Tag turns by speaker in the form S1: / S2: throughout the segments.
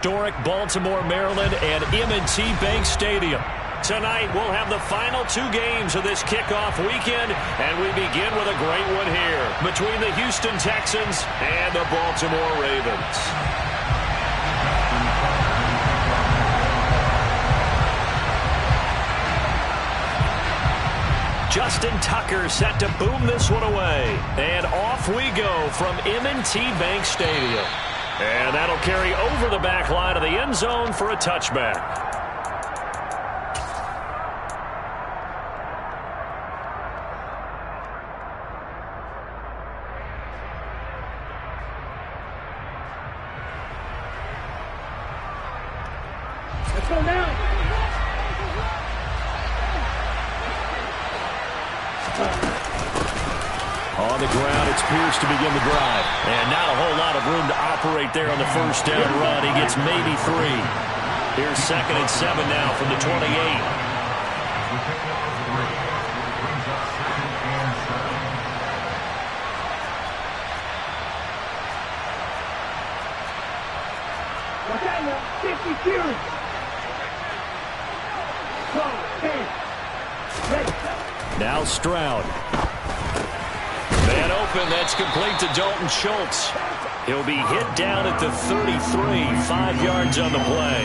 S1: Historic Baltimore, Maryland, and M&T Bank Stadium. Tonight, we'll have the final two games of this kickoff weekend, and we begin with a great one here between the Houston Texans and the Baltimore Ravens. Justin Tucker set to boom this one away. And off we go from M&T Bank Stadium. And that'll carry over the back line of the end zone for a touchback.
S2: Let's go now.
S1: On the ground, it's Pierce to begin the drive. And not a whole lot of room to operate there on the first down run. He gets maybe 3. Here's 2nd and 7 now from the 28.
S2: Watch out now. 52.
S1: Now Stroud. Man open, that's complete to Dalton Schultz. He'll be hit down at the 33, 5 yards on the play.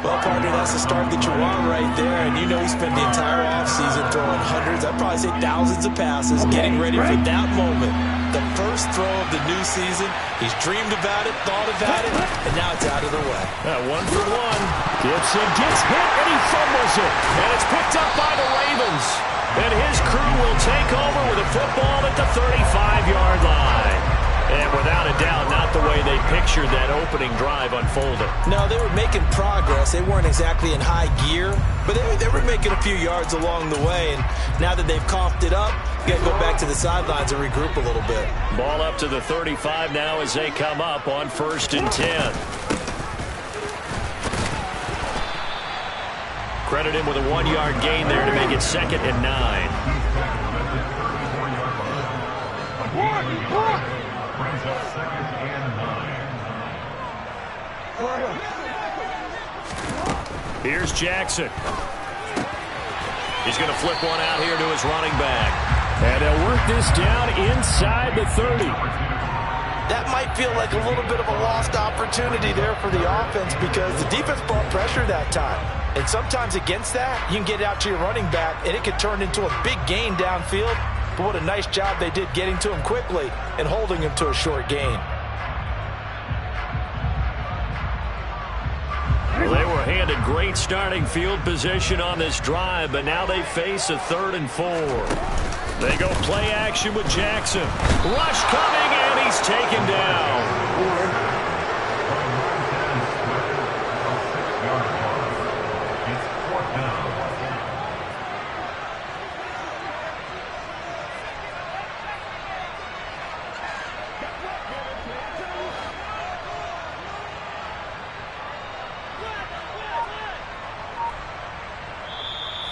S3: Well, partner, that's the start that you want right there, and you know he spent the entire offseason throwing hundreds, I'd probably say thousands of passes, getting ready for that moment. The first throw of the new season, he's dreamed about it, thought about it, and now it's out of the way.
S1: 1 for 1. Gibson gets hit, and he fumbles it. And it's picked up by the Ravens. And his crew will take over with a football at the 35-yard line. And without a doubt, not the way they pictured that opening drive unfolding.
S3: No, they were making progress. They weren't exactly in high gear, but they were making a few yards along the way. And now that they've coughed it up, you got to go back to the sidelines and regroup a little bit.
S1: Ball up to the 35 now as they come up on 1st and 10. Credit him with a 1-yard gain there to make it 2nd and 9. Here's Jackson. He's going to flip one out here to his running back. And they'll work this down inside the 30.
S3: That might feel like a little bit of a lost opportunity there for the offense because the defense brought pressure that time. And sometimes against that, you can get out to your running back, and it could turn into a big gain downfield. But what a nice job they did getting to him quickly and holding him to a short gain.
S1: Well, they were handed great starting field position on this drive, but now they face a 3rd and 4. They go play action with Jackson. Rush coming, and he's taken down.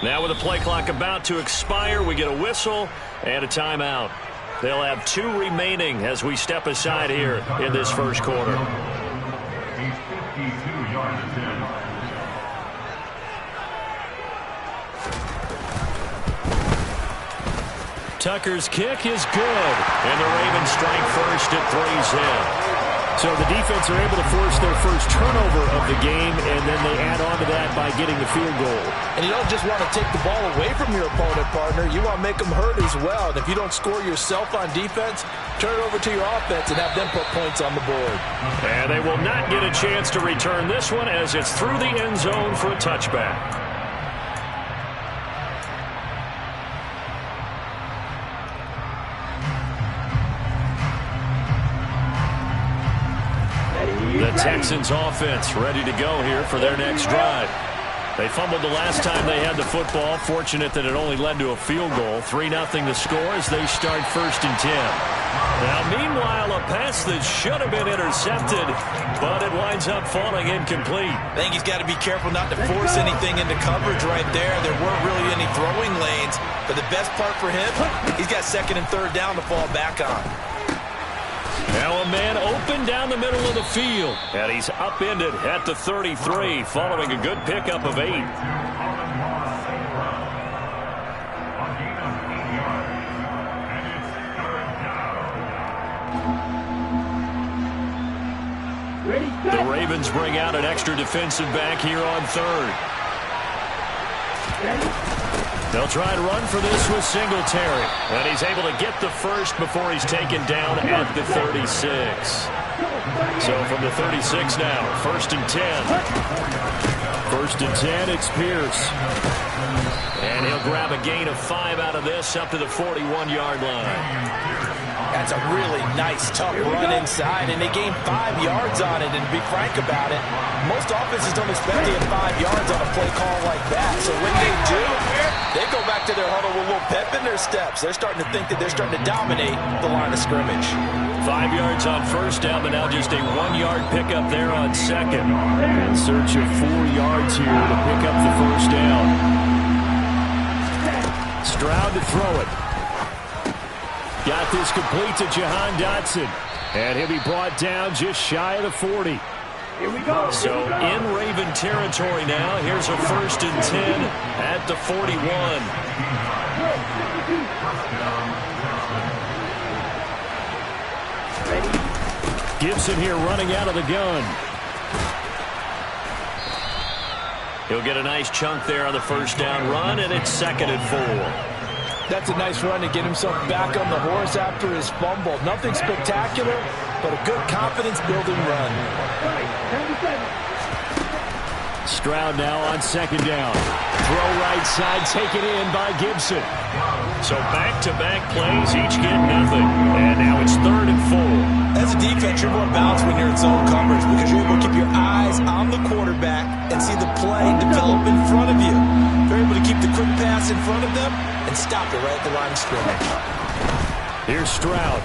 S1: Now with the play clock about to expire, we get a whistle and a timeout. They'll have 2 remaining as we step aside here in this first quarter.
S4: He's 52 yards in.
S1: Tucker's kick is good, and the Ravens strike first at 3's in. So the defense are able to force their first turnover of the game, and then they add on to that by getting the field goal.
S3: And you don't just want to take the ball away from your opponent, partner. You want to make them hurt as well. And if you don't score yourself on defense, turn it over to your offense and have them put points on the board.
S1: And they will not get a chance to return this one as it's through the end zone for a touchback. The Texans offense ready to go here for their next drive. They fumbled the last time they had the football. Fortunate that it only led to a field goal. 3-0 the score as they start 1st and 10. Now, meanwhile, a pass that should have been intercepted, but it winds up falling incomplete.
S3: I think he's got to be careful not to force anything into coverage right there. There weren't really any throwing lanes, but the best part for him, he's got 2nd and 3rd down to fall back on.
S1: Now a man open down the middle of the field. And he's upended at the 33 following a good pickup of 8. The Ravens bring out an extra defensive back here on 3rd. They'll try and run for this with Singletary. And he's able to get the first before he's taken down at the 36. So from the 36 now, 1st and 10. 1st and 10, it's Pierce. And he'll grab a gain of 5 out of this up to the 41-yard line.
S3: That's a really nice, tough run inside, and they gained 5 yards on it. And to be frank about it, most offenses don't expect to get 5 yards on a play call like that. So when they do, they go back to their huddle with a little pep in their steps. They're starting to think that they're starting to dominate the line of scrimmage.
S1: 5 yards on 1st down, but now just a 1-yard pickup there on 2nd. In search of 4 yards here to pick up the 1st down. Stroud to throw it. Got this complete to Jahan Dotson. And he'll be brought down just shy of the 40.
S2: Here we go.
S1: So in Raven territory now. Here's a 1st and 10 at the 41. Gibson here running out of the gun. He'll get a nice chunk there on the 1st down run, and it's 2nd and 4.
S3: That's a nice run to get himself back on the horse after his fumble. Nothing spectacular, but a good confidence-building run.
S1: Stroud now on 2nd down. Throw right side, taken in by Gibson. So back-to-back plays, each get nothing. And now it's 3rd and 4.
S3: As a defense, you're more balanced when you're in zone coverage because you're able to keep your eyes on the quarterback and see the play develop in front of you. You're able to keep the quick pass in front of them and stop it right at the line of scrimmage.
S1: Here's Stroud.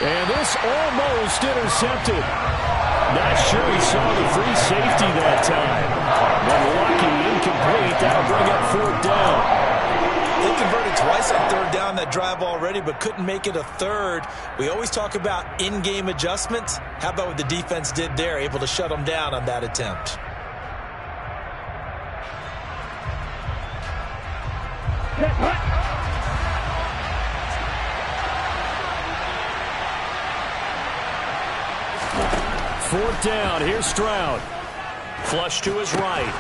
S1: And this almost intercepted. Not sure he saw the free safety that time. But lucky, incomplete. That'll bring up 4th down.
S3: They converted twice on 3rd down that drive already, but couldn't make it a 3rd. We always talk about in-game adjustments. How about what the defense did there, able to shut them down on that attempt?
S1: Fourth down. Here's Stroud. Flush to his right.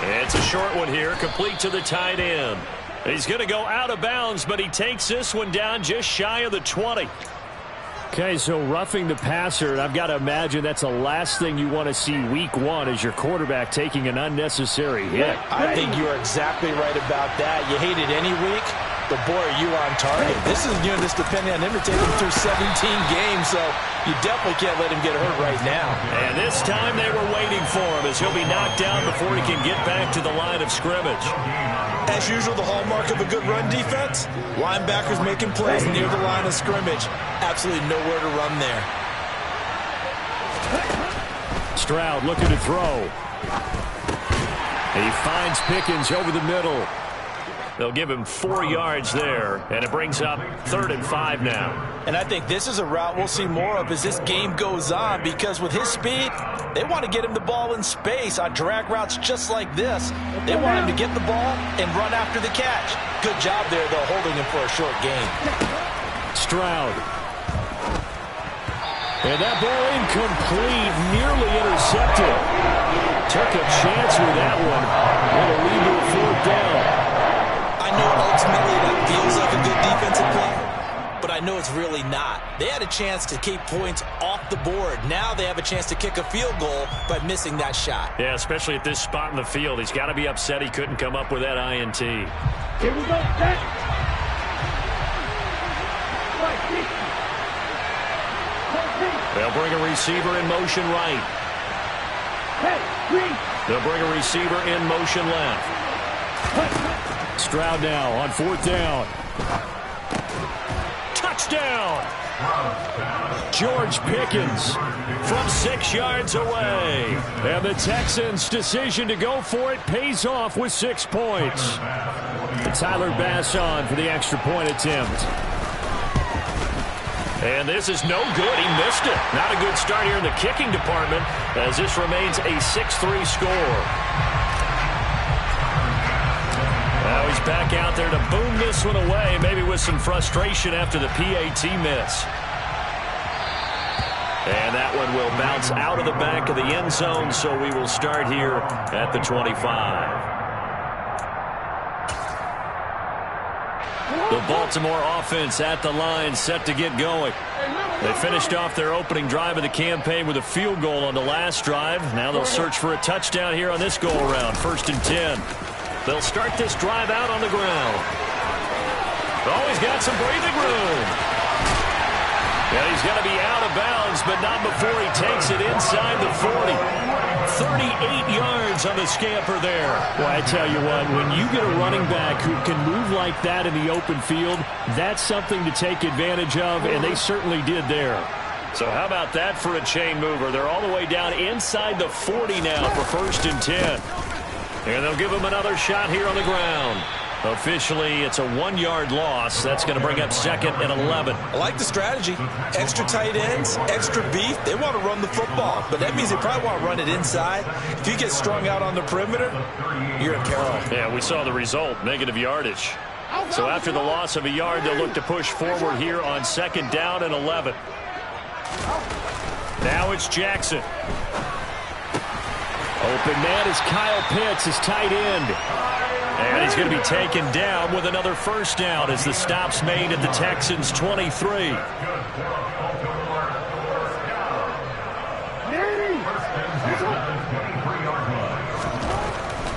S1: It's a short one here, complete to the tight end. He's going to go out of bounds, but he takes this one down just shy of the 20. Okay, so roughing the passer, and I've got to imagine that's the last thing you want to see week 1 as your quarterback taking an unnecessary hit.
S3: I think you're exactly right about that. You hate it any week, but boy, are you on target. This is this depending on him to take him through 17 games, so you definitely can't let him get hurt right now.
S1: And this time they were waiting for him as he'll be knocked down before he can get back to the line of scrimmage.
S3: As usual, the hallmark of a good run defense, linebackers making plays near the line of scrimmage. Absolutely nowhere to run there.
S1: Stroud looking to throw. He finds Pickens over the middle. They'll give him 4 yards there, and it brings up 3rd and 5 now.
S3: And I think this is a route we'll see more of as this game goes on, because with his speed, they want to get him the ball in space on drag routes just like this. They want him to get the ball and run after the catch. Good job there, though, holding him for a short gain.
S1: Stroud. And that ball incomplete, nearly intercepted. Took a chance with that one. What a lead to a 4th down.
S3: I know ultimately that feels like a good defensive play, but I know it's really not. They had a chance to keep points off the board. Now they have a chance to kick a field goal by missing that shot.
S1: Yeah, especially at this spot in the field. He's got to be upset he couldn't come up with that INT.
S2: Here we go, set.
S1: They'll bring a receiver in motion right. They'll bring a receiver in motion left. Stroud now on 4th down. Touchdown! George Pickens from 6 yards away. And the Texans' decision to go for it pays off with 6 points. And Tyler Bass on for the extra point attempt. And this is no good. He missed it. Not a good start here in the kicking department as this remains a 6-3 score. Now he's back out there to boom this one away, maybe with some frustration after the PAT miss. And that one will bounce out of the back of the end zone, so we will start here at the 25. The Baltimore offense at the line, set to get going. They finished off their opening drive of the campaign with a field goal on the last drive. Now they'll search for a touchdown here on this go-around, 1st and 10. They'll start this drive out on the ground. Oh, he's got some breathing room. Yeah, he's got to be out of bounds, but not before he takes it inside the 40. 38 yards on the scamper there.
S5: Well, I tell you what, when you get a running back who can move like that in the open field, that's something to take advantage of, and they certainly did there.
S1: So how about that for a chain mover? They're all the way down inside the 40 now for 1st and 10. And they'll give him another shot here on the ground. Officially, it's a 1-yard loss. That's going to bring up 2nd and 11.
S3: I like the strategy. Extra tight ends, extra beef. They want to run the football, but that means they probably want to run it inside. If you get strung out on the perimeter, you're in peril.
S1: Yeah, we saw the result, negative yardage. So after the loss of a yard, they'll look to push forward here on 2nd down and 11. Now it's Jackson.
S5: Open man is Kyle Pitts, his tight end.
S1: And he's going to be taken down with another 1st down as the stop's made at the Texans' 23.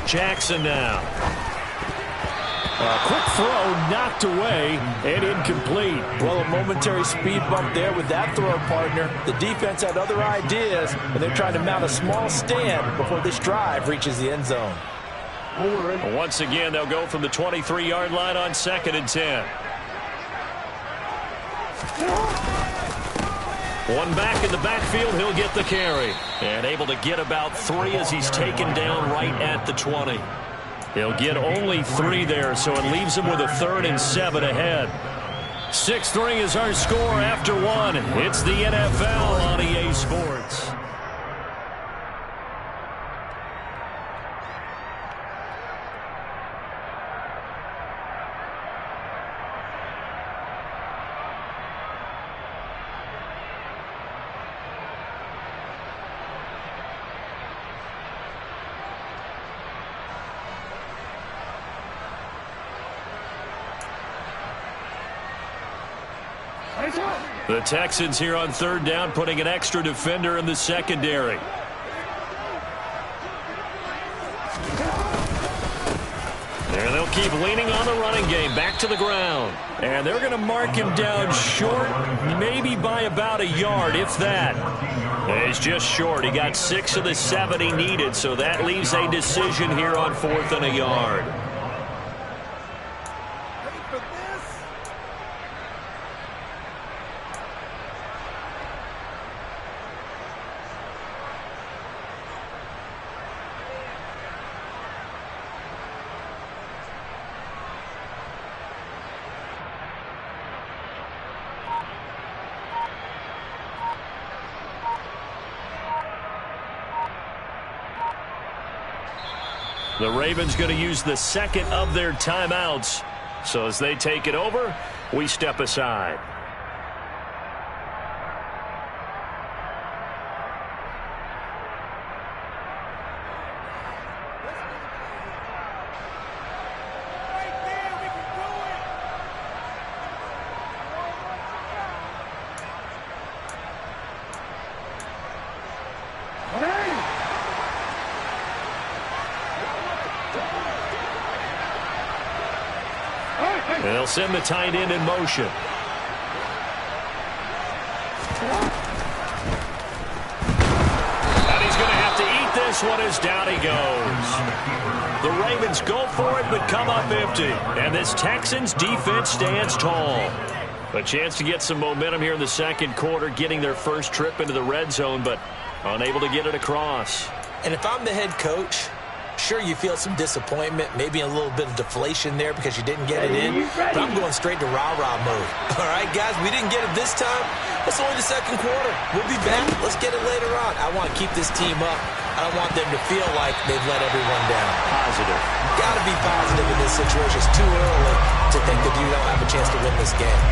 S1: Jackson now.
S5: A quick throw knocked away and incomplete.
S3: Well, a momentary speed bump there with that throw partner. The defense had other ideas, and they're trying to mount a small stand before this drive reaches the end zone.
S1: Once again, they'll go from the 23-yard line on 2nd and 10. One back in the backfield, he'll get the carry. And able to get about 3 as he's taken down right at the 20. He'll get only 3 there, so it leaves him with a 3rd and 7 ahead. 6-3 is our score after 1. It's the NFL on EA Sports. The Texans here on 3rd down, putting an extra defender in the secondary. And they'll keep leaning on the running game, back to the ground. And they're going to mark him down short, maybe by about a yard, if that. And he's just short. He got 6 of the 7 he needed, so that leaves a decision here on 4th and a yard. The Ravens going to use the 2nd of their timeouts. So as they take it over, we step aside. And they'll send the tight end in motion. And he's going to have to eat this one as down he goes. The Ravens go for it but come up empty. And this Texans defense stands tall. A chance to get some momentum here in the 2nd quarter, getting their first trip into the red zone, but unable to get it across.
S3: And if I'm the head coach, Sure, you feel some disappointment, maybe a little bit of deflation there because you didn't get it in, but I'm going straight to rah-rah mode. All right, guys, we didn't get it this time. It's only the second quarter. We'll be back. Let's get it later on. I want to keep this team up. I don't want them to feel like they've let everyone down.
S1: Positive.
S3: Got to be positive in this situation. It's too early to think that you don't have a chance to win this game.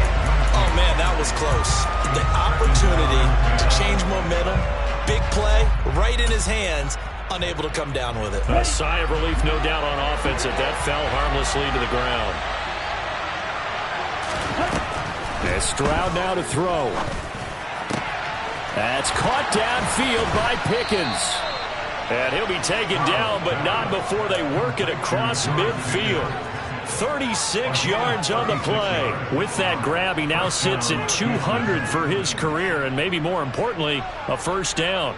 S3: Oh, man, that was close. The opportunity to change momentum, big play, right in his hands, unable to come down with it.
S1: A sigh of relief, no doubt, on offense that fell harmlessly to the ground. And Stroud now to throw. That's caught downfield by Pickens. And he'll be taken down, but not before they work it across midfield. 36 yards on the play. With that grab, he now sits at 200 for his career, and maybe more importantly, a first down.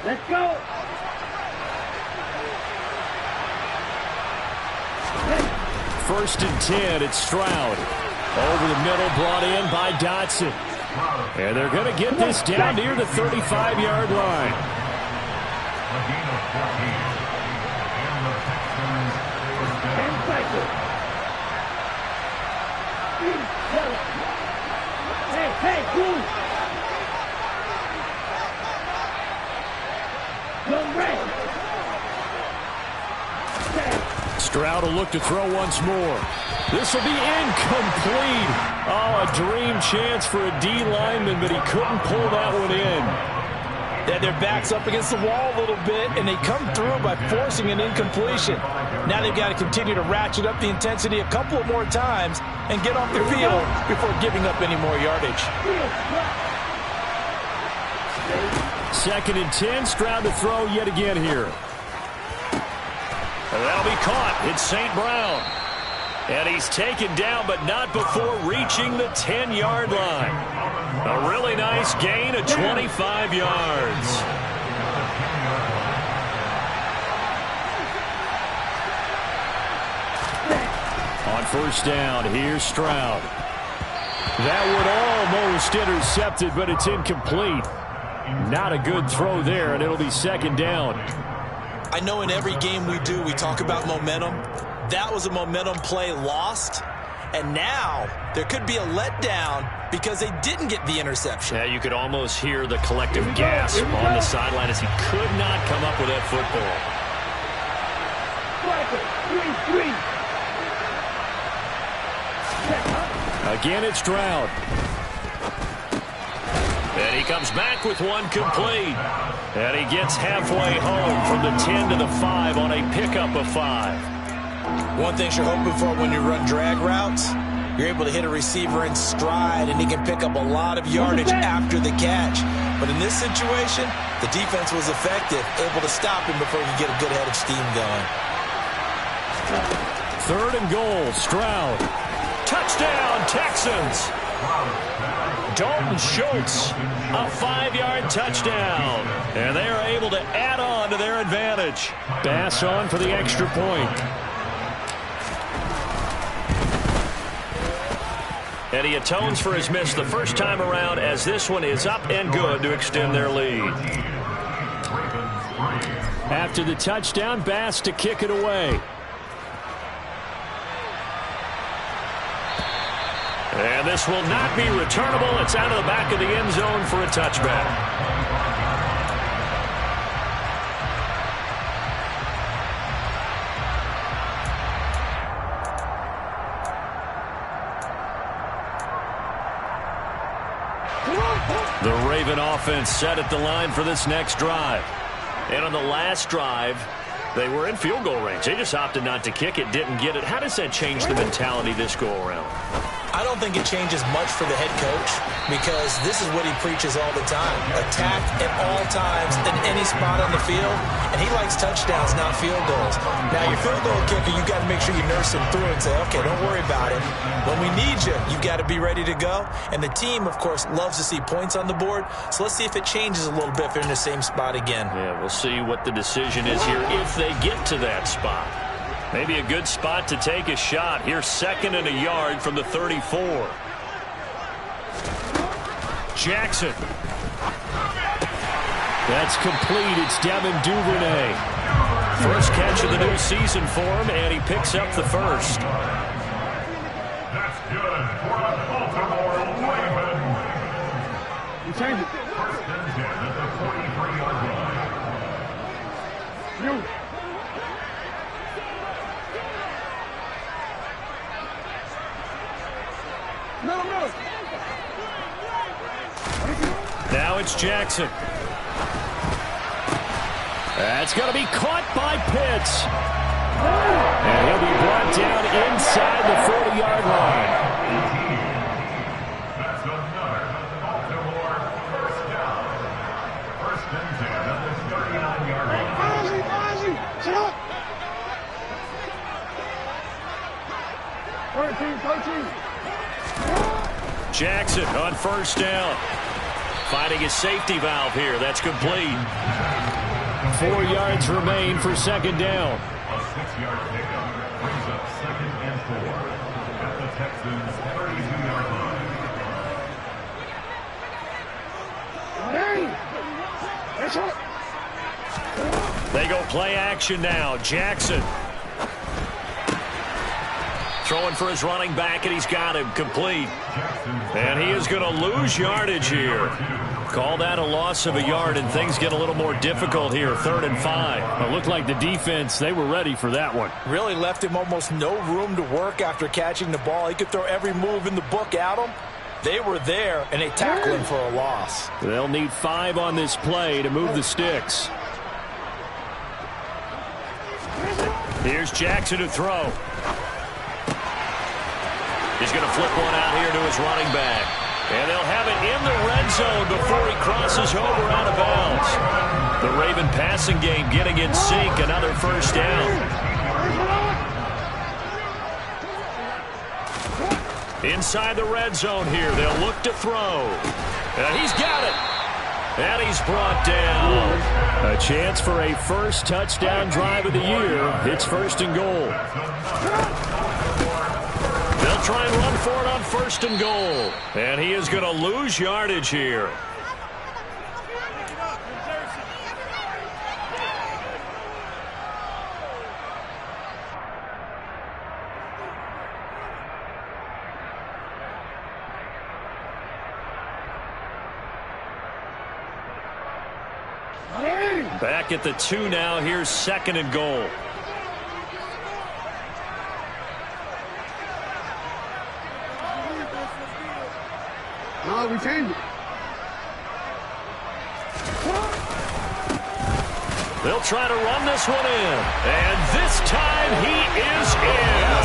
S2: Let's go.
S5: First and 10, it's Stroud. Over the middle, brought in by Dotson. And they're going to get this down near the 35-yard line.
S2: Hey, cool.
S5: Stroud will look to throw once more. This will be incomplete. Oh, a dream chance for a D lineman, but he couldn't pull that one in.
S3: Yeah, their back's up against the wall a little bit, and they come through by forcing an incompletion. Now they've got to continue to ratchet up the intensity a couple more times and get off the field before giving up any more yardage.
S5: Second and 10, Stroud to throw yet again here.
S1: And that'll be caught. It's St. Brown. And he's taken down, but not before reaching the 10-yard line. A really nice gain of 25 yards.
S5: On first down, here's Stroud. That would almost intercepted, but it's incomplete. Not a good throw there, and it'll be second down.
S3: I know in every game we do, we talk about momentum. That was a momentum play lost. And now there could be a letdown because they didn't get the interception.
S1: Yeah, you could almost hear the collective gasp on the sideline as he could not come up with that football.
S5: Again, it's Stroud.
S1: And he comes back with one complete. And he gets halfway home from the 10 to the 5 on a pickup of 5.
S3: One thing you're hoping for when you run drag routes, you're able to hit a receiver in stride, and he can pick up a lot of yardage after the catch. But in this situation, the defense was effective, able to stop him before he could get a good head of steam going.
S5: Third and goal, Stroud.
S1: Touchdown, Texans. Dalton Schultz, a 5-yard touchdown. And they are able to add on to their advantage.
S5: Bass on for the extra point.
S1: And he atones for his miss the first time around as this one is up and good to extend their lead.
S5: After the touchdown, Bass to kick it away.
S1: And this will not be returnable. It's out of the back of the end zone for a touchback. The Raven offense set at the line for this next drive. And on the last drive, they were in field goal range. They just opted not to kick it, didn't get it. How does that change the mentality this go-around?
S3: I don't think it changes much for the head coach because this is what he preaches all the time. Attack at all times in any spot on the field, and he likes touchdowns, not field goals. Now, your field goal kicker, you've got to make sure you nurse him through and say, okay, don't worry about it. When we need you, you've got to be ready to go. And the team, of course, loves to see points on the board, so let's see if it changes a little bit if they're in the same spot again.
S1: Yeah, we'll see what the decision is here if they get to that spot. Maybe a good spot to take a shot. Here's 2nd and a yard from the 34.
S5: Jackson. That's complete. It's Devin Duvernay. First catch of the new season for him, and he picks up the first.
S4: That's good for the Baltimore Ravens.
S2: You change it.
S4: First and 10 at the 43-yard line.
S2: You. No.
S5: Now it's Jackson. That's going to be caught by Pitts. And he'll be brought down inside the 40-yard line.
S4: That's another Baltimore first down. First and 10 at the 39-yard line.
S2: Shut up. 13.
S5: Jackson on first down. Finding his safety valve here. That's complete. 4 yards remain for second down.
S4: A 6-yard pickup brings up second and 4 at the Texans' 32-yard line.
S5: They go play action now. Jackson. Throwing for his running back, and he's got him complete. And he is going to lose yardage here. Call that a loss of a yard, and things get a little more difficult here. 3rd and 5. It looked like the defense, they were ready for that one.
S3: Really left him almost no room to work after catching the ball. He could throw every move in the book at him. They were there, and they tackled him for a loss.
S5: They'll need 5 on this play to move the sticks. Here's Jackson to throw. He's going to flip one out here to his running back. And they'll have it in the red zone before he crosses over out of bounds. The Raven passing game getting in sync. Another first down. Inside the red zone here. They'll look to throw. And he's got it. And he's brought down. A chance for a first touchdown drive of the year. It's 1st and goal. They'll try and run for it on 1st and goal. And he is going to lose yardage here. Back at the 2 now. Here's 2nd and goal.
S2: No, we changed it.
S5: They'll try to run this one in. And this time he is in.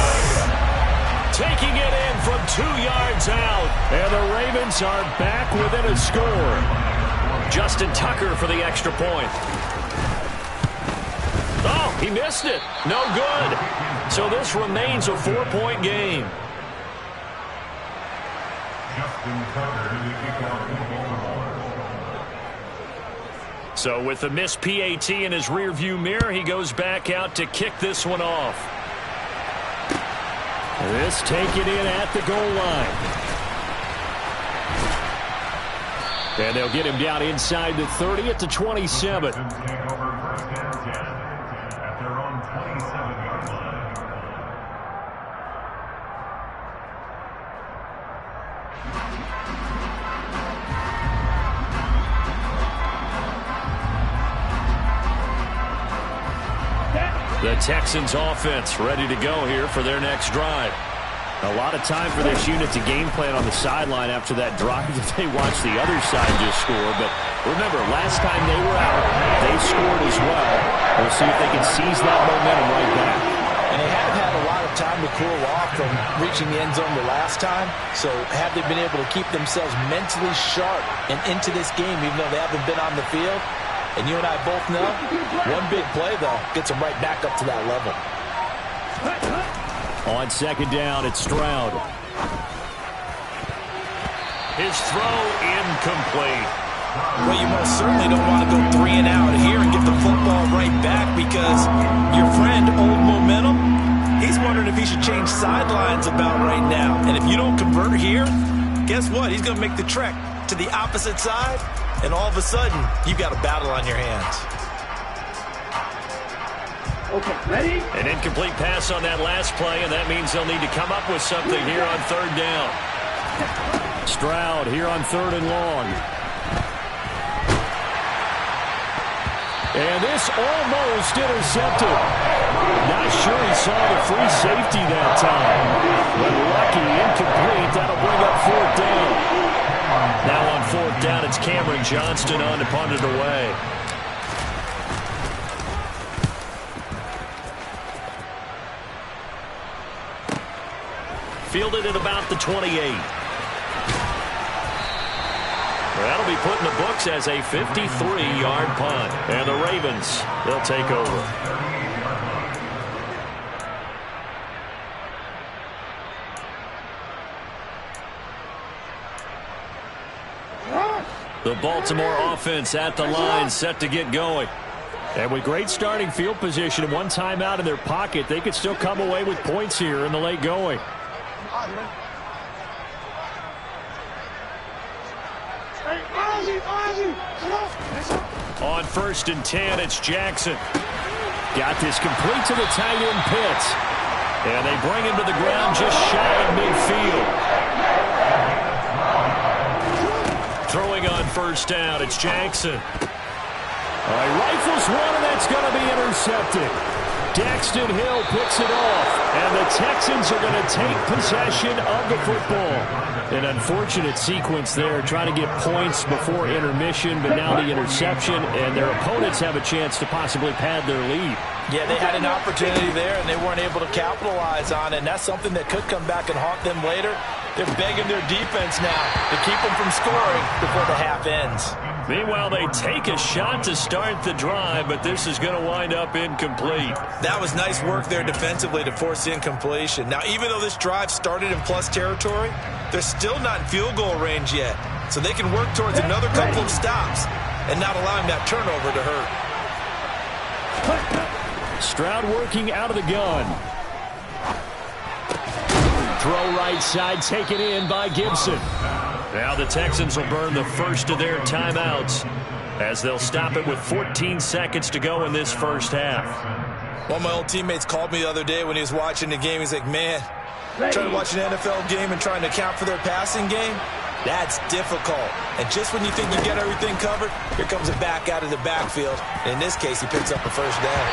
S5: Taking it in from 2 yards out. And the Ravens are back within a score. Justin Tucker for the extra point. Oh, he missed it. No good. So this remains a 4-point game. So with the missed PAT in his rearview mirror, he goes back out to kick this one off. This taken in at the goal line. And they'll get him down inside the 30 at the 27. The Texans offense ready to go here for their next drive. A lot of time for this unit to game plan on the sideline after that drive that they watched the other side just score. But remember, last time they were out, they scored as well. We'll see if they can seize that momentum right back.
S3: And they have had a lot of time to cool off from reaching the end zone the last time. So have they been able to keep themselves mentally sharp and into this game even though they haven't been on the field? And you and I both know, one big play, though, gets them right back up to that level.
S5: On 2nd down, it's Stroud. His throw incomplete.
S3: Well, you most certainly don't want to go 3 and out here and get the football right back because your friend, Old Momentum, he's wondering if he should change sidelines about right now. And if you don't convert here, guess what? He's going to make the trek to the opposite side, and all of a sudden, you've got a battle on your hands.
S2: Okay, ready?
S1: An incomplete pass on that last play, and that means they'll need to come up with something here on third down. Stroud here on third and long. And this almost intercepted. Not sure he saw the free safety that time. But lucky, incomplete. That'll bring up fourth down. Now on fourth down, it's Cameron Johnston on to punt it away. Fielded at about the 28. That'll be put in the books as a 53-yard punt. And the Ravens, they'll take over. The Baltimore offense at the line, set to get going. And with great starting field position and one timeout in their pocket, they could still come away with points here in the late going. On first and 10, it's Jackson. Got this complete to the tight end Pitts. And they bring him to the ground just shy of midfield. Throwing on first down, it's Jackson. He rifles one, and that's going to be intercepted. Daxton Hill picks it off, and the Texans are going to take possession of the football. An unfortunate sequence there, trying to get points before intermission, but now the interception, and their opponents have a chance to possibly pad their lead.
S3: Yeah, they had an opportunity there, and they weren't able to capitalize on it, and that's something that could come back and haunt them later. They're begging their defense now to keep them from scoring before the half ends.
S1: Meanwhile, they take a shot to start the drive, but this is going to wind up incomplete.
S3: That was nice work there defensively to force incompletion. Now, even though this drive started in plus territory, they're still not in field goal range yet. So they can work towards another couple of stops and not allowing that turnover to hurt.
S1: Stroud working out of the gun. Throw right side, taken in by Gibson. Now the Texans will burn the first of their timeouts as they'll stop it with 14 seconds to go in this first half.
S3: One of my old teammates called me the other day when he was watching the game. He's like, man, trying to watch an NFL game and trying to account for their passing game, that's difficult. And just when you think you get everything covered, here comes a back out of the backfield. In this case, he picks up a first down.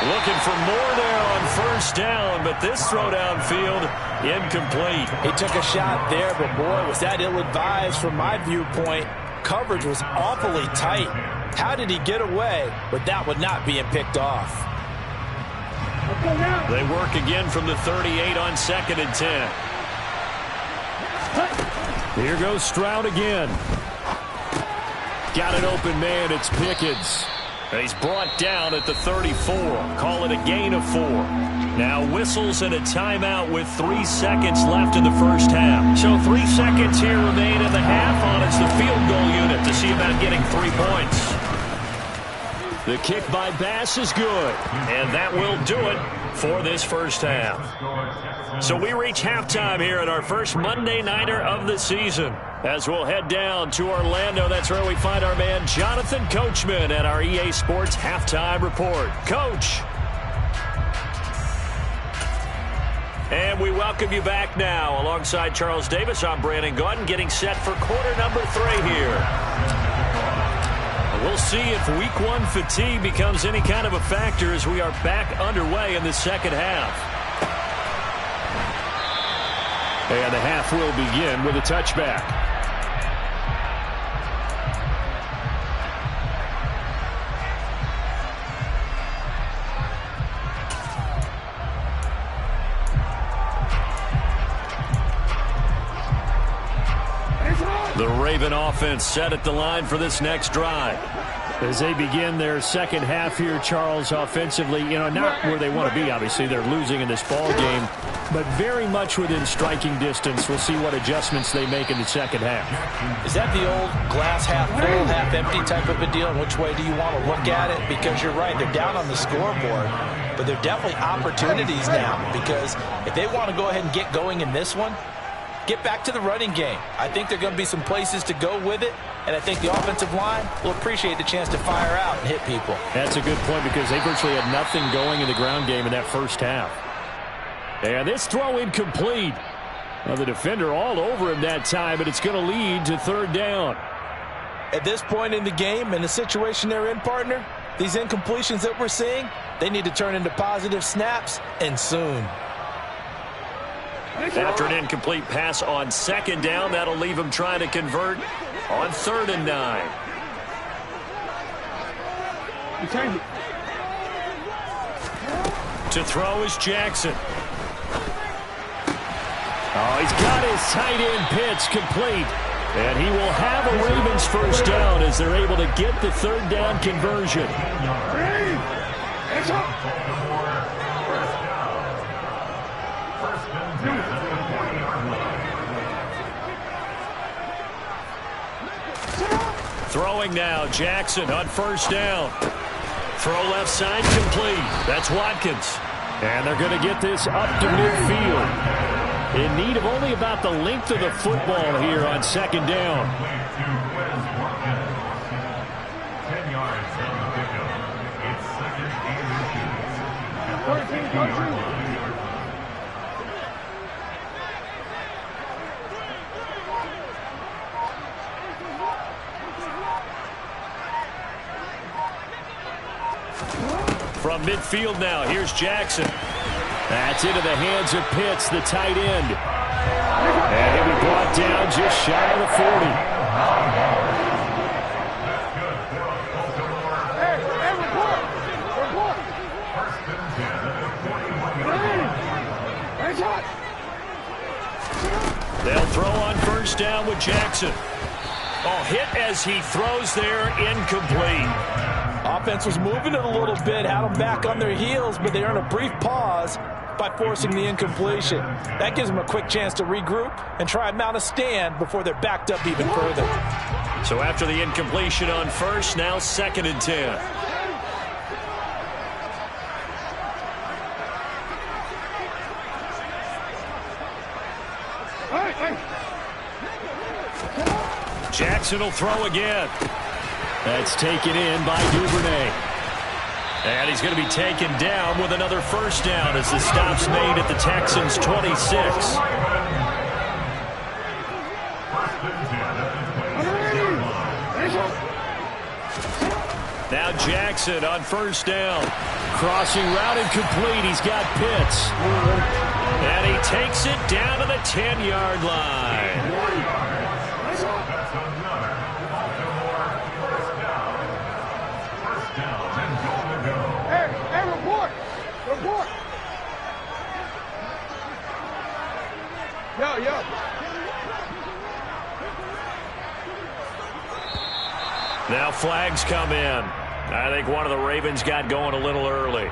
S1: Looking for more there on first down, but this throw downfield, incomplete.
S3: He took a shot there, but boy, was that ill-advised from my viewpoint. Coverage was awfully tight. How did he get away with that one not being picked off?
S1: They work again from the 38 on second and 10. Here goes Stroud again. Got an open man, it's Pickens. And he's brought down at the 34. Call it a gain of 4. Now whistles and a timeout with 3 seconds left in the first half. So 3 seconds here remain in the half on it's the field goal unit to see about getting 3 points. The kick by Bass is good. And that will do it for this first half. So we reach halftime here at our first Monday Nighter of the season. As we'll head down to Orlando, that's where we find our man Jonathan Coachman at our EA Sports Halftime Report. Coach. And we welcome you back now. Alongside Charles Davis, I'm Brandon Gordon, getting set for quarter number 3 here. We'll see if week 1 fatigue becomes any kind of a factor as we are back underway in the second half. And the half will begin with a touchback. The Raven offense set at the line for this next drive. As they begin their second half here, Charles, offensively, not where they want to be, obviously. They're losing in this ball game, but very much within striking distance. We'll see what adjustments they make in the second half.
S3: Is that the old glass half full, half empty type of a deal? Which way do you want to look at it? Because you're right, they're down on the scoreboard, but they're definitely opportunities now, because if they want to go ahead and get going in this one, get back to the running game. I think there are going to be some places to go with it, and I think the offensive line will appreciate the chance to fire out and hit people.
S1: That's a good point because they virtually had nothing going in the ground game in that first half. And this throw incomplete. Well, the defender all over him that time, and it's going to lead to third down.
S3: At this point in the game and the situation they're in, partner, these incompletions that we're seeing, they need to turn into positive snaps, and soon.
S1: After an incomplete pass on second down, that'll leave him trying to convert on 3rd and 9. To throw is Jackson. Oh, he's got his tight end pitch complete. And he will have a Ravens first down as they're able to get the 3rd down conversion. Throwing now, Jackson on first down. Throw left side complete. That's Watkins. And they're going to get this up to midfield. In need of only about the length of the football here on second down.
S4: 10 yards on the pickup. It's 2nd and 10.
S1: From midfield now, here's Jackson. That's into the hands of Pitts, the tight end. And he'll be brought down just shy of the 40. They'll throw on first down with Jackson. Oh, hit as he throws there, incomplete.
S3: Offense was moving it a little bit, had them back on their heels, but they earned a brief pause by forcing the incompletion. That gives them a quick chance to regroup and try and mount a stand before they're backed up even further.
S1: So after the incompletion on first, now 2nd and 10. Jackson will throw again. That's taken in by Duvernay. And he's going to be taken down with another first down as the stop's made at the Texans' 26. Now Jackson on first down. Crossing route incomplete. He's got Pitts. And he takes it down to the 10-yard line. Now flags come in. I think one of the Ravens got going a little early.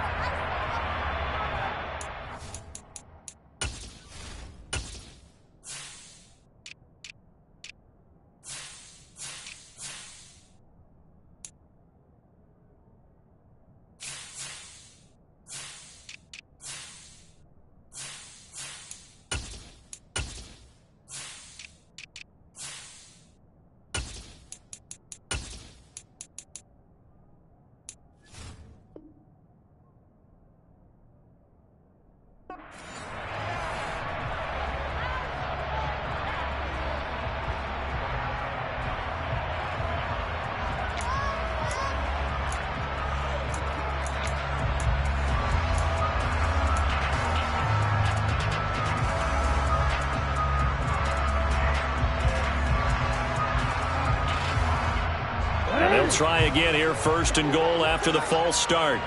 S1: They'll try again here, 1st and goal after the false start.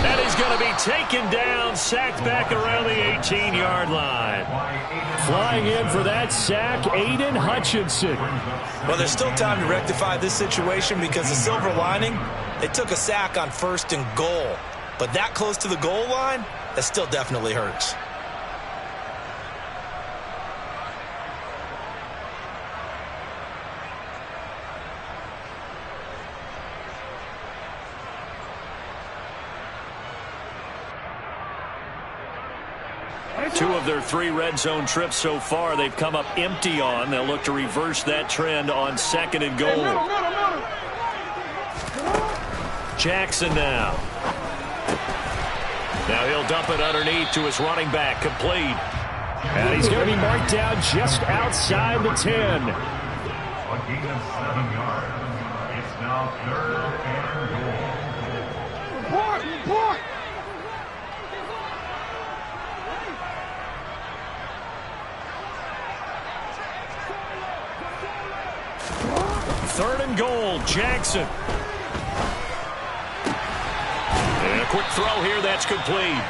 S1: And he's going to be taken down, sacked back around the 18-yard line. Flying in for that sack, Aiden Hutchinson.
S3: Well, there's still time to rectify this situation because the silver lining, they took a sack on 1st and goal. But that close to the goal line, that still definitely hurts.
S1: 2 of their 3 red zone trips so far, they've come up empty on. They'll look to reverse that trend on 2nd and goal. Jackson now. Now he'll dump it underneath to his running back, complete.
S5: And he's going to be marked down just outside the 10.
S4: A gain of 7 yards. It's now 3rd and goal.
S2: Report!
S1: 3rd and goal, Jackson. And a quick throw here, that's complete.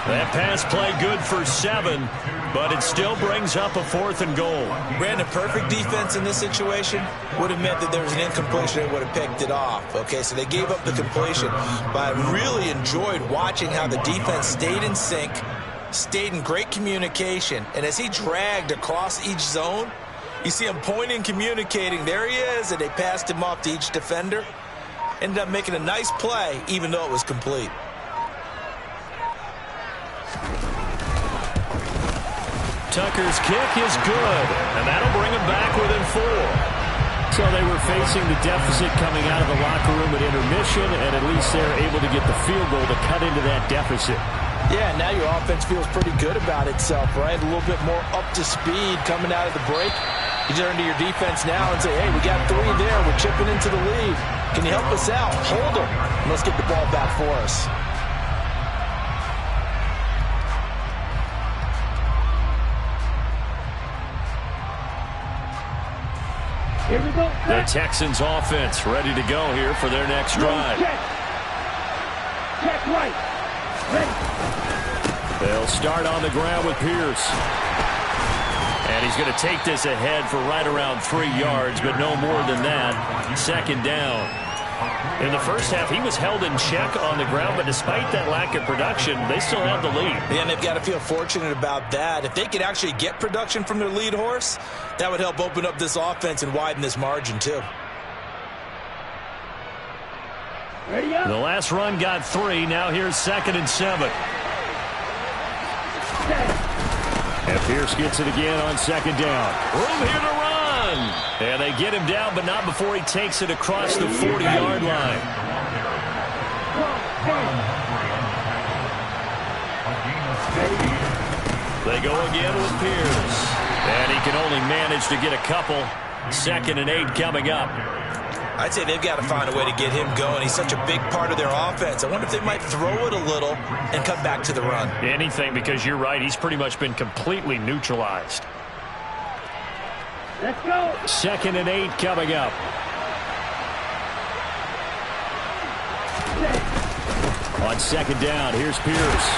S1: That pass play good for 7, but it still brings up a 4th and goal.
S3: Brandon, perfect defense in this situation would have meant that there was an incompletion. They would have picked it off. Okay, so they gave up the completion. But I really enjoyed watching how the defense stayed in sync, stayed in great communication, and as he dragged across each zone, you see him pointing, communicating. There he is, and they passed him off to each defender. Ended up making a nice play, even though it was complete.
S1: Tucker's kick is good, and that'll bring him back within 4.
S5: So they were facing the deficit coming out of the locker room at intermission, and at least they're able to get the field goal to cut into that deficit.
S3: Yeah, now your offense feels pretty good about itself, right? A little bit more up to speed coming out of the break. You turn to your defense now and say, hey, we got 3 there. We're chipping into the lead. Can you help us out? Hold them. And let's get the ball back for us.
S2: Here we go.
S1: The Texans offense ready to go here for their next drive.
S2: Check right. Ready.
S1: They'll start on the ground with Pierce. And he's going to take this ahead for right around 3 yards, but no more than that. 2nd down. In the first half, he was held in check on the ground, but despite that lack of production, they still have the lead.
S3: And they've got to feel fortunate about that. If they could actually get production from their lead horse, that would help open up this offense and widen this margin, too.
S2: Ready up.
S1: The last run got 3. Now here's 2nd and 7.
S5: And Pierce gets it again on 2nd down.
S1: Room here to run. And they get him down, but not before he takes it across the 40-yard line. They go again with Pierce. And he can only manage to get a couple. 2nd and 8 coming up.
S3: I'd say they've got to find a way to get him going. He's such a big part of their offense. I wonder if they might throw it a little and come back to the run.
S1: Anything, because you're right. He's pretty much been completely neutralized.
S2: Let's go.
S1: 2nd and 8 coming up. On 2nd down, here's Pierce.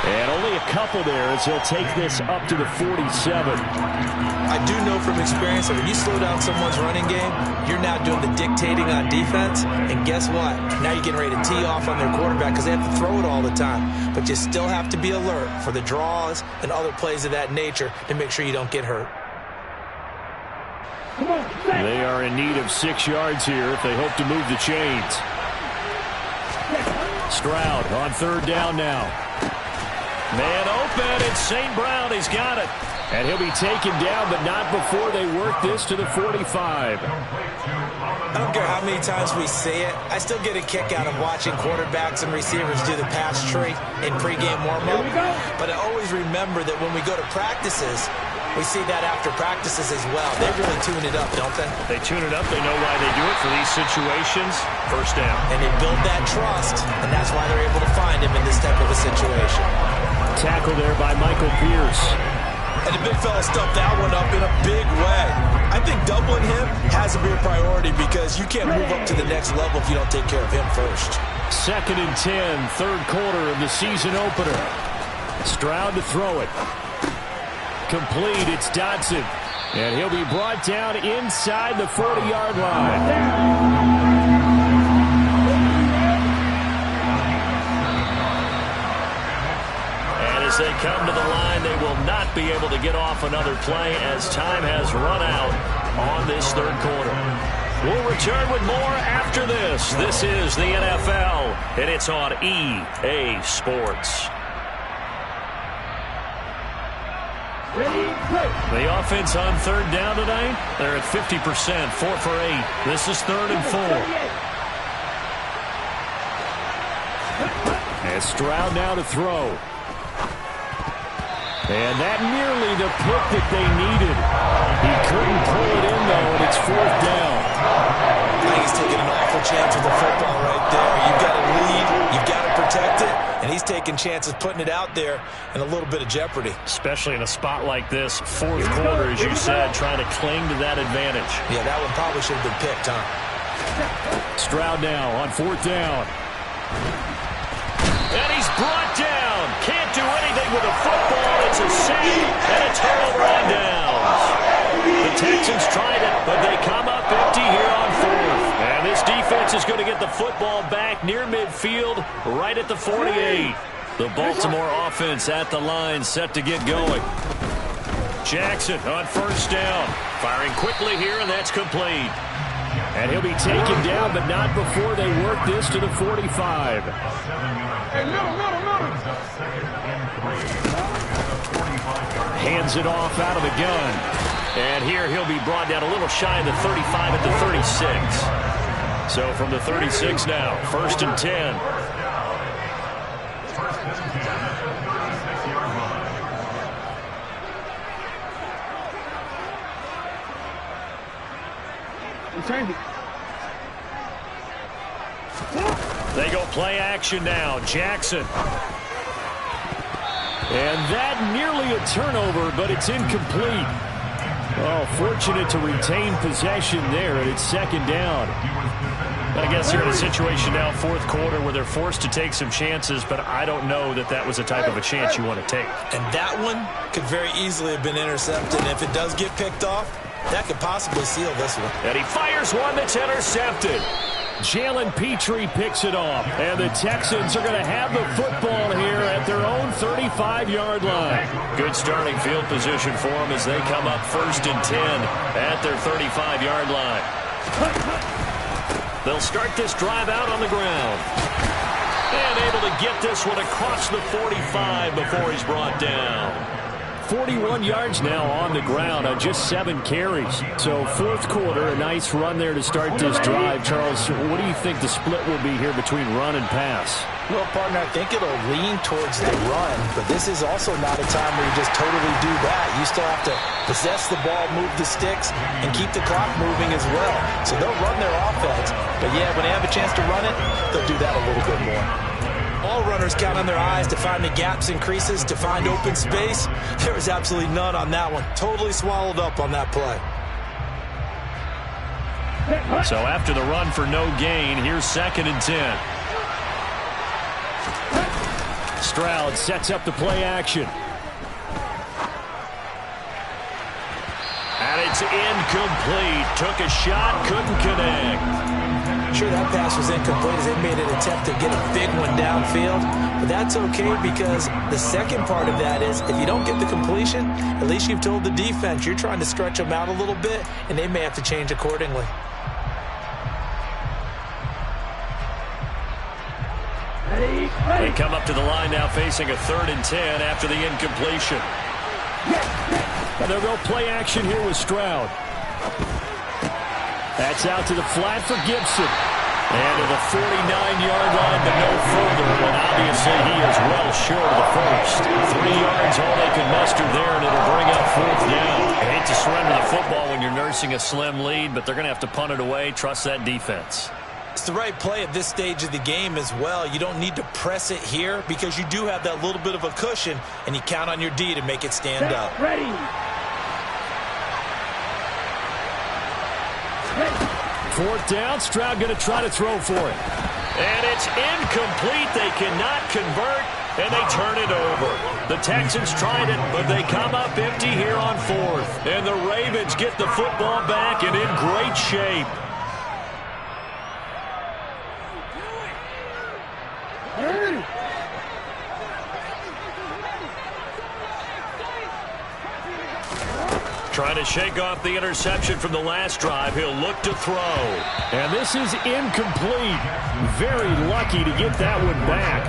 S1: And only a couple there as he'll take this up to the 47.
S3: I do know from experience that when you slow down someone's running game, you're now doing the dictating on defense. And guess what? Now you're getting ready to tee off on their quarterback because they have to throw it all the time. But you still have to be alert for the draws and other plays of that nature to make sure you don't get hurt.
S2: Come on.
S5: They are in need of 6 yards here if they hope to move the chains. Stroud on 3rd down now.
S1: Man open, it's St. Brown. He's got it.
S5: And he'll be taken down, but not before they work this to the 45.
S3: I don't care how many times we say it. I still get a kick out of watching quarterbacks and receivers do the pass tree in pregame warm-up. But I always remember that when we go to practices, we see that after practices as well. They really tune it up, don't they?
S1: They tune it up. They know why they do it for these situations. 1st down.
S3: And they build that trust, and that's why they're able to find him in this type of a situation.
S5: Tackle there by Michael Pierce.
S3: And the big fella stuffed that one up in a big way. I think doubling him has to be a priority because you can't move up to the next level if you don't take care of him first.
S1: 2nd and 10, 3rd quarter of the season opener. Stroud to throw it. Complete, it's Dotson.
S5: And he'll be brought down inside the 40-yard line.
S1: As they come to the line, they will not be able to get off another play as time has run out on this 3rd quarter. We'll return with more after this. This is the NFL, and it's on EA Sports. The offense on third down tonight, they're at 50%, 4 for 8. This is 3rd and 4. And Stroud now to throw. And that nearly the pick that they needed. He couldn't pull it in, though, and it's 4th down.
S3: I think he's taking an awful chance with the football right there. You've got to lead, you've got to protect it, and he's taking chances putting it out there in a little bit of jeopardy.
S1: Especially in a spot like this, 4th quarter, as you said, trying to cling to that advantage.
S3: Yeah, that one probably should have been picked, huh?
S1: Stroud now on 4th down. And he's brought down. Can't do anything with the football. It's a sack and a turnover on downs. The Texans tried it, but they come up empty here on 4th. And this defense is going to get the football back near midfield, right at the 48. The Baltimore offense at the line, set to get going. Jackson on 1st down. Firing quickly here, and that's complete. And he'll be taken down, but not before they work this to the 45. Hands it off out of the gun. And here he'll be brought down a little shy of the 35 at the 36. So from the 36 now, 1st and 10. They go play action now. Jackson. And that nearly a turnover, but it's incomplete. Oh, fortunate to retain possession there, and it's 2nd down. I guess they're in a situation now, 4th quarter, where they're forced to take some chances, but I don't know that that was the type of a chance you want to take.
S3: And that one could very easily have been intercepted. And if it does get picked off, that could possibly seal this one.
S1: And he fires one that's intercepted. Jalen Petrie picks it off. And the Texans are going to have the football here at their own 35-yard line. Good starting field position for them as they come up 1st and 10 at their 35-yard line. They'll start this drive out on the ground. And able to get this one across the 45 before he's brought down. 41 yards now on the ground on just 7 carries. So 4th quarter, a nice run there to start this drive. Charles, what do you think the split will be here between run and pass?
S3: Well, partner, I think it'll lean towards the run, but this is also not a time where you just totally do that. You still have to possess the ball, move the sticks, and keep the clock moving as well. So they'll run their offense, but yeah, when they have a chance to run it, they'll do that a little bit more. All runners count on their eyes to find the gaps and creases, to find open space. There was absolutely none on that one. Totally swallowed up on that play.
S1: So after the run for no gain, here's 2nd and 10. Stroud sets up the play action. And it's incomplete. Took a shot, couldn't connect.
S3: Sure, that pass was incomplete as they made an attempt to get a big one downfield. But that's okay because the second part of that is if you don't get the completion, at least you've told the defense you're trying to stretch them out a little bit, and they may have to change accordingly.
S1: They come up to the line now facing a 3rd and 10 after the incompletion. And they'll go play action here with Stroud. That's out to the flat for Gibson. And to the 49-yard line, but no further. And obviously he is well short of the first. 3 yards all they can muster there, and it'll bring up 4th down. I hate to surrender the football when you're nursing a slim lead, but they're going to have to punt it away. Trust that defense.
S3: It's the right play at this stage of the game as well. You don't need to press it here because you do have that little bit of a cushion, and you count on your D to make it stand up.
S2: Ready.
S1: 4th down, Stroud going to try to throw for it. And it's incomplete. They cannot convert, and they turn it over. The Texans tried it, but they come up empty here on 4th. And the Ravens get the football back and in great shape. Trying to shake off the interception from the last drive. He'll look to throw. And this is incomplete. Very lucky to get that one back.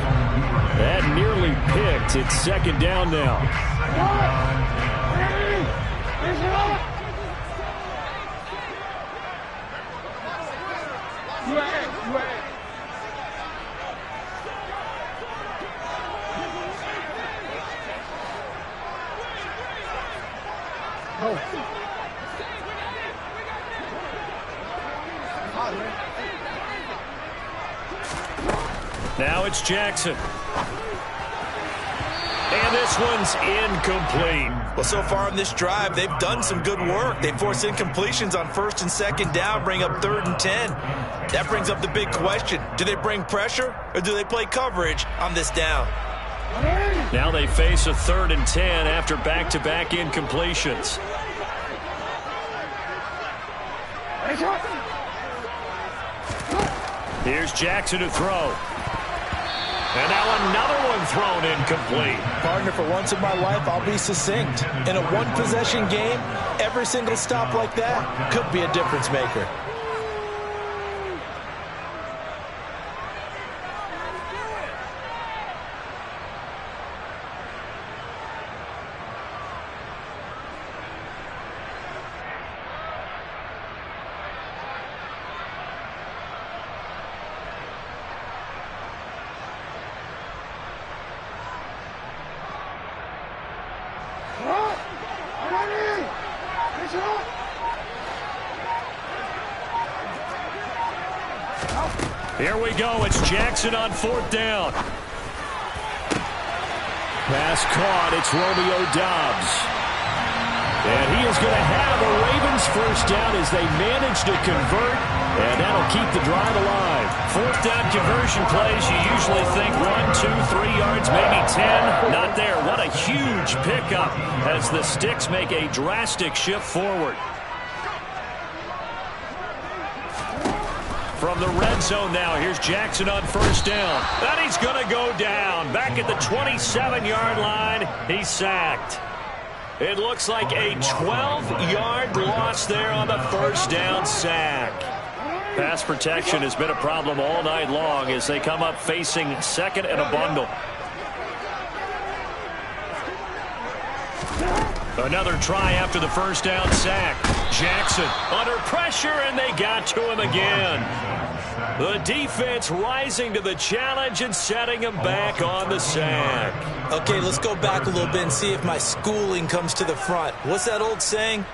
S1: That nearly picked. It's 2nd down now. Now it's Jackson. And this one's incomplete.
S3: Well, so far in this drive, they've done some good work. They forced incompletions on 1st and 2nd down, bring up 3rd and 10. That brings up the big question. Do they bring pressure or do they play coverage on this down?
S1: Now they face a 3rd and 10 after back-to-back incompletions. Here's Jackson to throw. And now another one thrown incomplete.
S3: Partner, for once in my life, I'll be succinct. In a one-possession game, every single stop like that could be a difference maker.
S1: Here we go. It's Jackson on 4th down. Pass caught. It's Romeo Doubs. And he is going to have a Ravens first down as they manage to convert. And that'll keep the drive alive. 4th down conversion plays. You usually think 1, 2, 3 yards, maybe 10. Not there. What a huge pickup as the Sticks make a drastic shift forward. From the red zone now, here's Jackson on 1st down. And he's going to go down. Back at the 27-yard line, he's sacked. It looks like a 12-yard loss there on the 1st down sack. Pass protection has been a problem all night long as they come up facing 2nd and a bundle. Another try after the 1st down sack. Jackson under pressure, and they got to him again. The defense rising to the challenge and setting him back on the sack.
S3: Okay, let's go back a little bit and see if my schooling comes to the front. What's that old saying?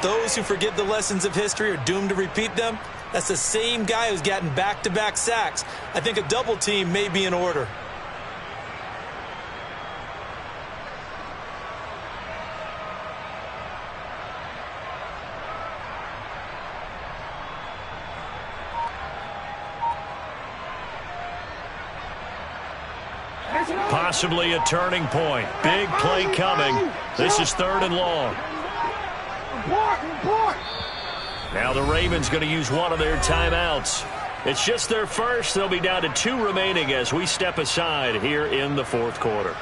S3: Those who forget the lessons of history are doomed to repeat them. That's the same guy who's gotten back-to-back sacks. I think a double team may be in order.
S1: Possibly a turning point. Big play coming. This is 3rd and long. Now the Ravens going to use one of their timeouts. It's just their first. They'll be down to 2 remaining as we step aside here in the 4th quarter.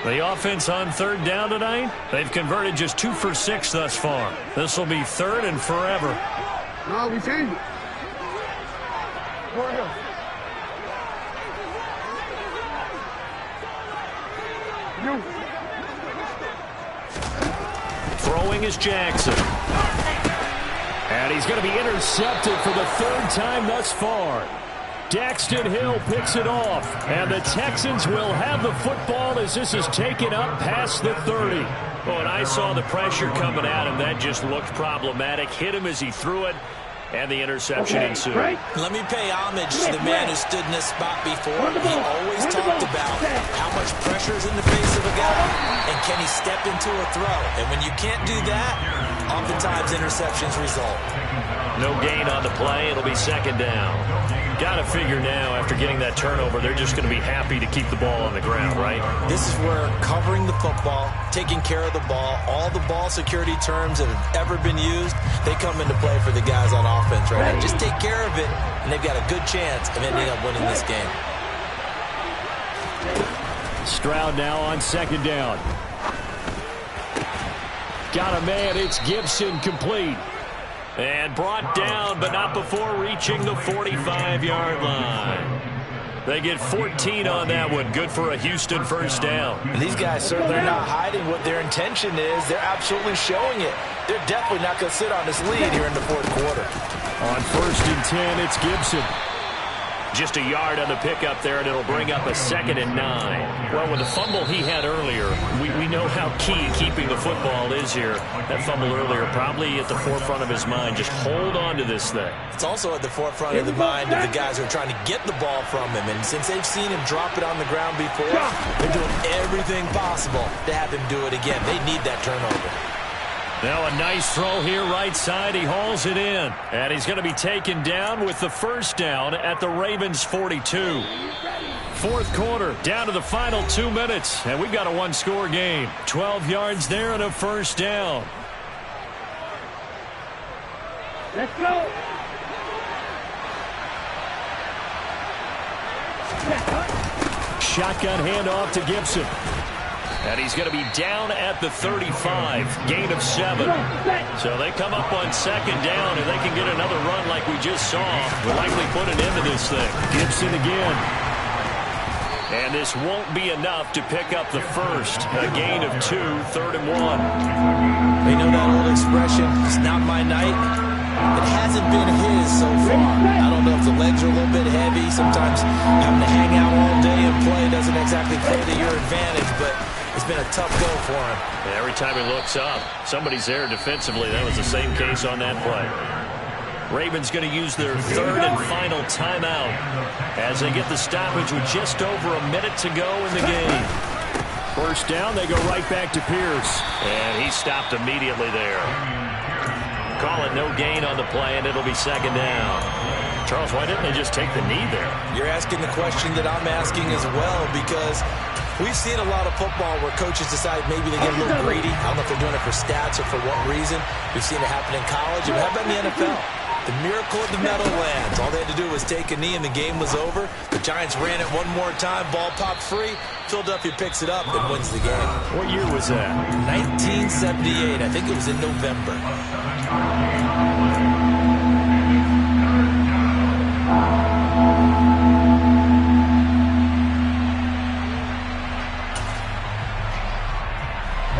S1: The offense on 3rd down tonight, they've converted just 2 for 6 thus far. This will be 3rd and forever.
S2: No, we changed it.
S1: Throwing is Jackson. And he's going to be intercepted for the 3rd time thus far. Daxton Hill picks it off, and the Texans will have the football as this is taken up past the 30. Oh, and I saw the pressure coming at him. That just looked problematic. Hit him as he threw it, and the interception ensued.
S3: Let me pay homage to the man who stood in this spot before. He always talked about how much pressure is in the face of a guy, and can he step into a throw. And when you can't do that, oftentimes interceptions result.
S1: No gain on the play. It'll be 2nd down. Got to figure now, after getting that turnover, they're just going to be happy to keep the ball on the ground, right?
S3: This is where covering the football, taking care of the ball, all the ball security terms that have ever been used, they come into play for the guys on offense right now. Just take care of it, and they've got a good chance of ending up winning this game.
S1: Stroud now on 2nd down. Got a man. It's Gibson, complete. And brought down, but not before reaching the 45-yard line. They get 14 on that one. Good for a Houston first down.
S3: And these guys certainly are not hiding what their intention is. They're absolutely showing it. They're definitely not going to sit on this lead here in the fourth quarter.
S1: On 1st and 10, it's Gibson. Just a yard on the pickup there, and it'll bring up a 2nd and 9. Well, with the fumble he had earlier, we know how key keeping the football is here. That fumble earlier probably at the forefront of his mind. Just hold on to this thing.
S3: It's also at the forefront of the mind of the guys who are trying to get the ball from him. And since they've seen him drop it on the ground before, they're doing everything possible to have him do it again. They need that turnover.
S1: Now a nice throw here right side. He hauls it in. And he's going to be taken down with the first down at the Ravens 42. Fourth quarter, down to the final 2 minutes. And we've got a one-score game. 12 yards there and a first down.
S2: Let's go.
S1: Shotgun handoff to Gibson. And he's going to be down at the 35, gain of 7. So they come up on 2nd down, and they can get another run like we just saw. We'll likely put an end to this thing. Gibson again. And this won't be enough to pick up the first. A gain of 2, 3rd and 1.
S3: They know that old expression, it's not my night. It hasn't been his so far. I don't know if the legs are a little bit heavy. Sometimes having to hang out all day and play doesn't exactly play to your advantage, but it's been a tough go for him.
S1: And every time he looks up, somebody's there defensively. That was the same case on that play. Ravens going to use their 3rd and final timeout as they get the stoppage with just over a minute to go in the game. First down, they go right back to Pierce. And he stopped immediately there. Call it no gain on the play, and it'll be 2nd down. Charles, why didn't they just take the knee there?
S3: You're asking the question that I'm asking as well, because we've seen a lot of football where coaches decide maybe they get a little greedy. I don't know if they're doing it for stats or for what reason. We've seen it happen in college. And how about in the NFL? The miracle of the Meadowlands. All they had to do was take a knee and the game was over. The Giants ran it one more time. Ball popped free. Philadelphia picks it up and wins the game.
S1: What year was that?
S3: 1978. I think it was in November.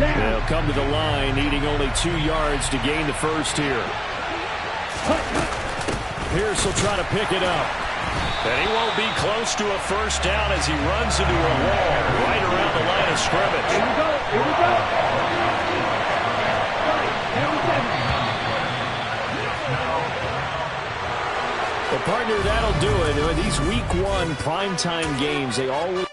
S1: They'll come to the line, needing only 2 yards to gain the first here. Pierce will try to pick it up. And he won't be close to a first down as he runs into a wall right around the line of scrimmage.
S2: Here we go. Here we go.
S1: Well, partner, that'll do it. These week 1 primetime games, they always...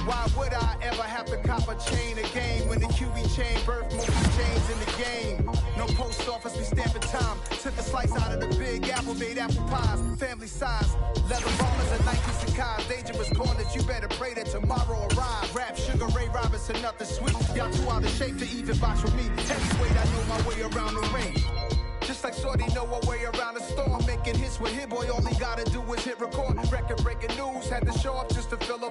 S6: Why would I ever have to cop a chain again when the QB chain birth movie chains in the game? No post office, we stamping time. Took a slice out of the big apple, made apple pies, family size. Leather bombers and Nike Sacai's, dangerous corners, you better pray that tomorrow arrive. Rap, Sugar Ray Robinson, nothing sweet. Y'all too out of shape to even box with me. Heavyweight, I know my way around the ring. Just like Shorty know a way around the storm. Making hits with Hit Boy, all he gotta do is hit record. Record breaking news, had to show up just to fill up.